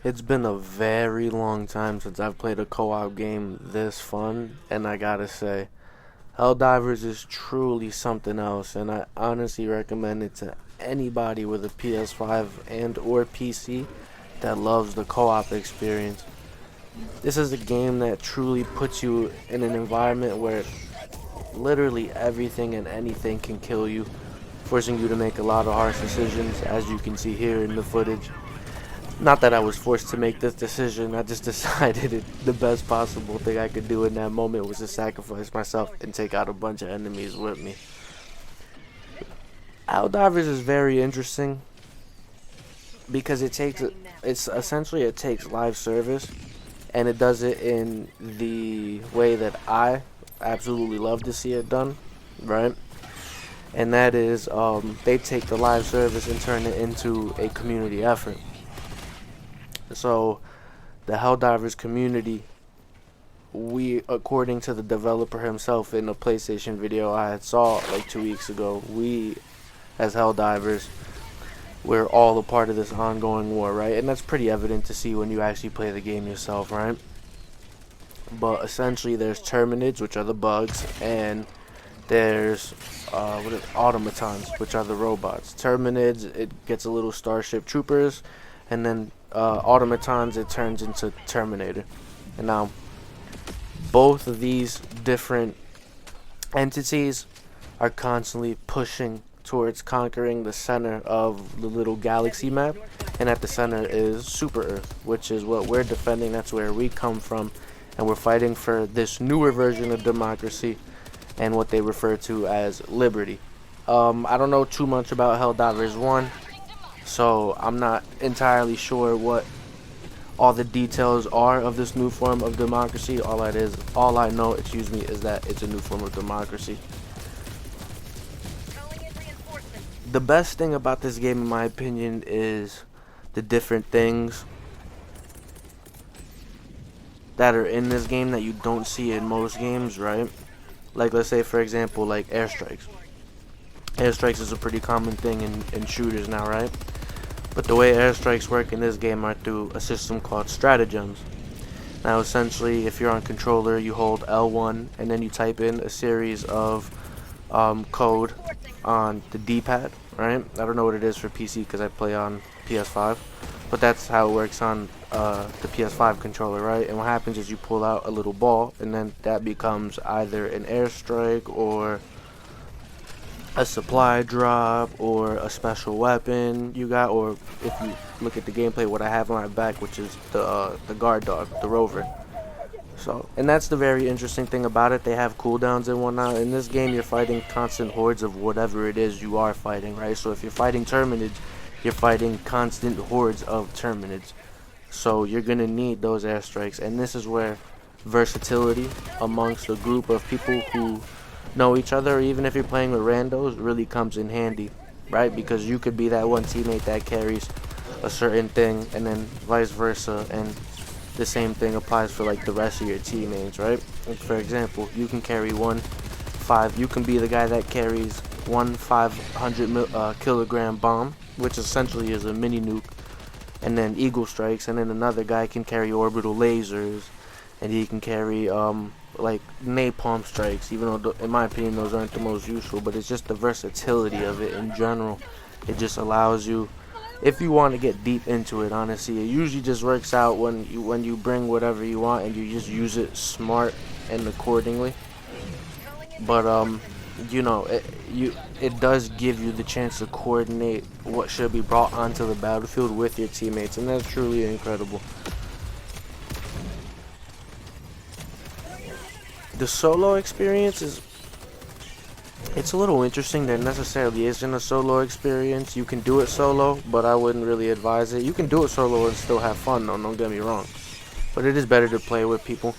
It's been a very long time since I've played a co-op game this fun, and I gotta say, Helldivers is truly something else, and I honestly recommend it to anybody with a PS5 and or PC that loves the co-op experience. This is a game that truly puts you in an environment where literally everything and anything can kill you, forcing you to make a lot of harsh decisions, as you can see here in the footage. Not that I was forced to make this decision, I just decided the best possible thing I could do in that moment was to sacrifice myself and take out a bunch of enemies with me. Helldivers is very interesting because it takes live service, and it does it in the way that I absolutely love to see it done, right? And that is, they take the live service and turn it into a community effort. So, the Helldivers community, according to the developer himself in a PlayStation video I had saw like 2 weeks ago, we, as Helldivers, we're all a part of this ongoing war, right? And that's pretty evident to see when you actually play the game yourself, right? But essentially, there's Terminids, which are the bugs, and there's automatons, which are the robots. Terminids, it gets a little Starship Troopers, and then automatons, it turns into Terminator. And now, both of these different entities are constantly pushing towards conquering the center of the little galaxy map, and at the center is Super Earth, which is what we're defending. That's where we come from, and we're fighting for this newer version of democracy and what they refer to as liberty. I don't know too much about Helldivers 1, so I'm not entirely sure what all the details are of this new form of democracy. All I know, is that it's a new form of democracy. The best thing about this game, in my opinion, is the different things that are in this game that you don't see in most games, right? Like, let's say, for example, like airstrikes. Airstrikes is a pretty common thing in shooters now, right? But the way airstrikes work in this game are through a system called stratagems. Now, essentially, if you're on controller, you hold L1, and then you type in a series of code on the D-pad, right? I don't know what it is for PC because I play on PS5, but that's how it works on the PS5 controller, right? And what happens is you pull out a little ball, and then that becomes either an airstrike or a supply drop or a special weapon you got, or if you look at the gameplay, what I have on my back, which is the guard dog, the rover. So, and that's the very interesting thing about it. They have cooldowns and whatnot. In this game, you're fighting constant hordes of whatever it is you are fighting, right? So if you're fighting Terminids, you're fighting constant hordes of Terminids. So you're gonna need those airstrikes, and this is where versatility amongst a group of people who know each other, or even if you're playing with randos, really comes in handy, right? Because you could be that one teammate that carries a certain thing, and then vice versa, and the same thing applies for like the rest of your teammates, right? Like, for example, you can carry you can be the guy that carries one 500 kilogram bomb, which essentially is a mini nuke, and then eagle strikes, and then another guy can carry orbital lasers, and he can carry like napalm strikes, even though in my opinion those aren't the most useful, but it's just the versatility of it in general. It just allows you, if you want to get deep into it, honestly, it usually just works out when you bring whatever you want and you just use it smart and accordingly. But you know, it does give you the chance to coordinate what should be brought onto the battlefield with your teammates, and that's truly incredible. The solo experience it's a little interesting. There necessarily isn't a solo experience. You can do it solo, but I wouldn't really advise it. You can do it solo and still have fun, though, don't get me wrong. But it is better to play with people.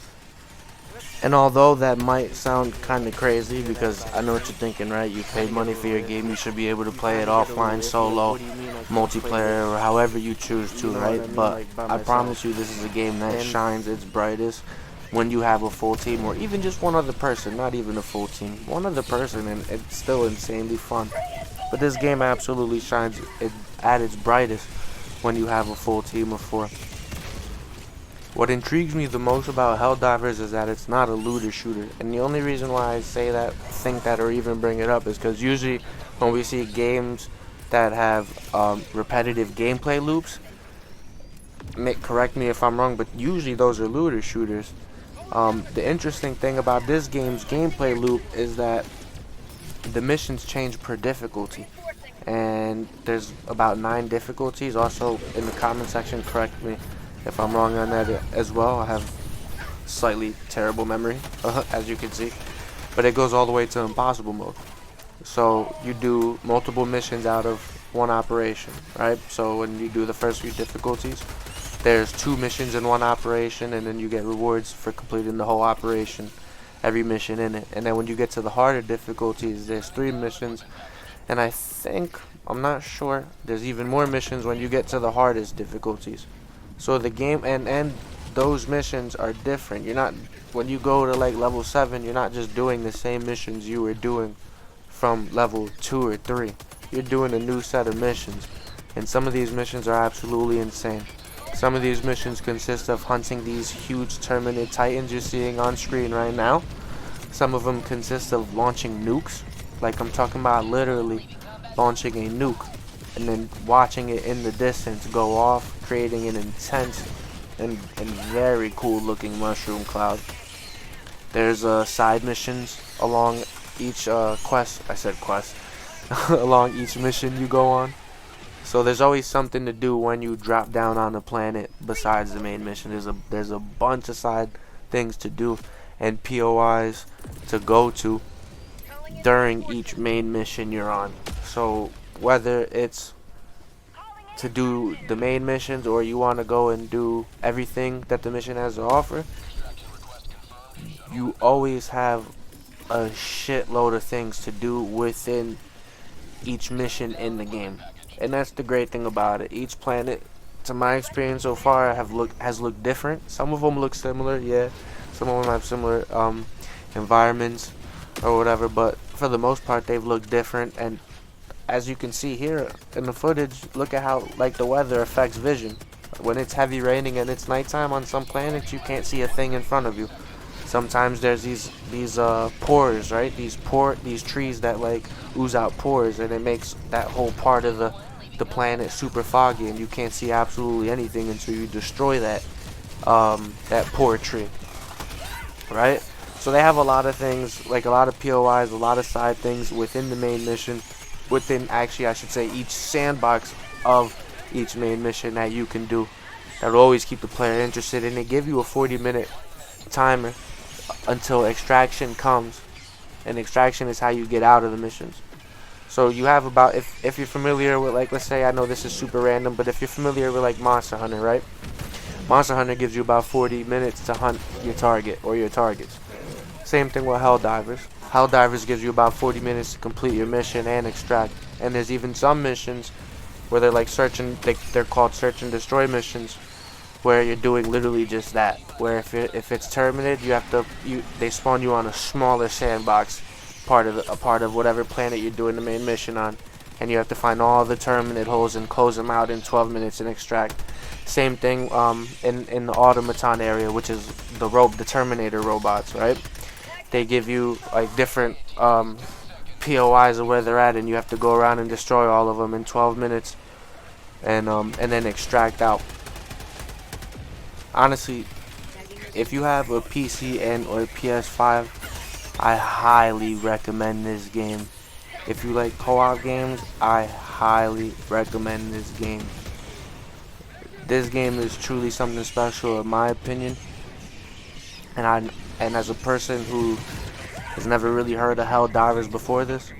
And although that might sound kind of crazy, because I know what you're thinking, right? You paid money for your game, you should be able to play it offline, solo, multiplayer, or however you choose to, right? But I promise you, this is a game that shines its brightest when you have a full team, or even just one other person, not even a full team, one other person, and it's still insanely fun. But this game absolutely shines at its brightest when you have a full team of 4. What intrigues me the most about Helldivers is that it's not a looter shooter, and the only reason why I say that, think that, or even bring it up is because usually when we see games that have repetitive gameplay loops, correct me if I'm wrong, but usually those are looter shooters. The interesting thing about this game's gameplay loop is that the missions change per difficulty, and there's about 9 difficulties. Also, in the comment section, correct me if I'm wrong on that as well. I have slightly terrible memory, as you can see, but it goes all the way to impossible mode. So you do multiple missions out of one operation, right? So when you do the first few difficulties, there's 2 missions in one operation, and then you get rewards for completing the whole operation, every mission in it. And then when you get to the harder difficulties, there's 3 missions, and I think, I'm not sure, there's even more missions when you get to the hardest difficulties. So the game, and those missions are different. You're not, when you go to like level 7, you're not just doing the same missions you were doing from level 2 or 3. You're doing a new set of missions, and some of these missions are absolutely insane. Some of these missions consist of hunting these huge Terminid Titans you're seeing on screen right now. Some of them consist of launching nukes, like I'm talking about literally launching a nuke and then watching it in the distance go off, creating an intense and very cool looking mushroom cloud. There's side missions along each quest, along each mission you go on. So there's always something to do when you drop down on the planet besides the main mission. There's a bunch of side things to do and POIs to go to during each main mission you're on. So whether it's to do the main missions or you want to go and do everything that the mission has to offer, you always have a shitload of things to do within each mission in the game. And that's the great thing about it. Each planet, to my experience so far, has looked different. Some of them look similar, yeah. Some of them have similar environments or whatever, but for the most part they've looked different. And as you can see here in the footage, look at how like the weather affects vision. When it's heavy raining and it's nighttime on some planets, you can't see a thing in front of you. Sometimes there's these pores, right? These trees that like ooze out pores, and it makes that whole part of the planet super foggy, and you can't see absolutely anything until you destroy that pore tree, right? So they have a lot of things, like a lot of POIs, a lot of side things within the main mission, within, actually I should say, each sandbox of each main mission that you can do. That will always keep the player interested, and they give you a 40-minute timer until extraction comes, and extraction is how you get out of the missions. So you have about, if you're familiar with, like, let's say, I know this is super random, but if you're familiar with like Monster Hunter, right? Monster Hunter gives you about 40 minutes to hunt your target or your targets. Same thing with Helldivers. Helldivers gives you about 40 minutes to complete your mission and extract. And there's even some missions where they're like they're called search and destroy missions, where you're doing literally just that. Where if it's Terminid, they spawn you on a smaller sandbox, part of whatever planet you're doing the main mission on, and you have to find all the Terminid holes and close them out in 12 minutes and extract. Same thing in the automaton area, which is the Terminator robots, right? They give you like different POIs of where they're at, and you have to go around and destroy all of them in 12 minutes, and then extract out. Honestly, if you have a PC and or PS5, I highly recommend this game. If you like co-op games, I highly recommend this game. This game is truly something special in my opinion, and as a person who has never really heard of Helldivers before this,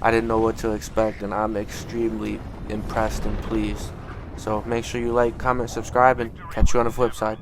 I didn't know what to expect, and I'm extremely impressed and pleased. So make sure you like, comment, subscribe, and catch you on the flip side.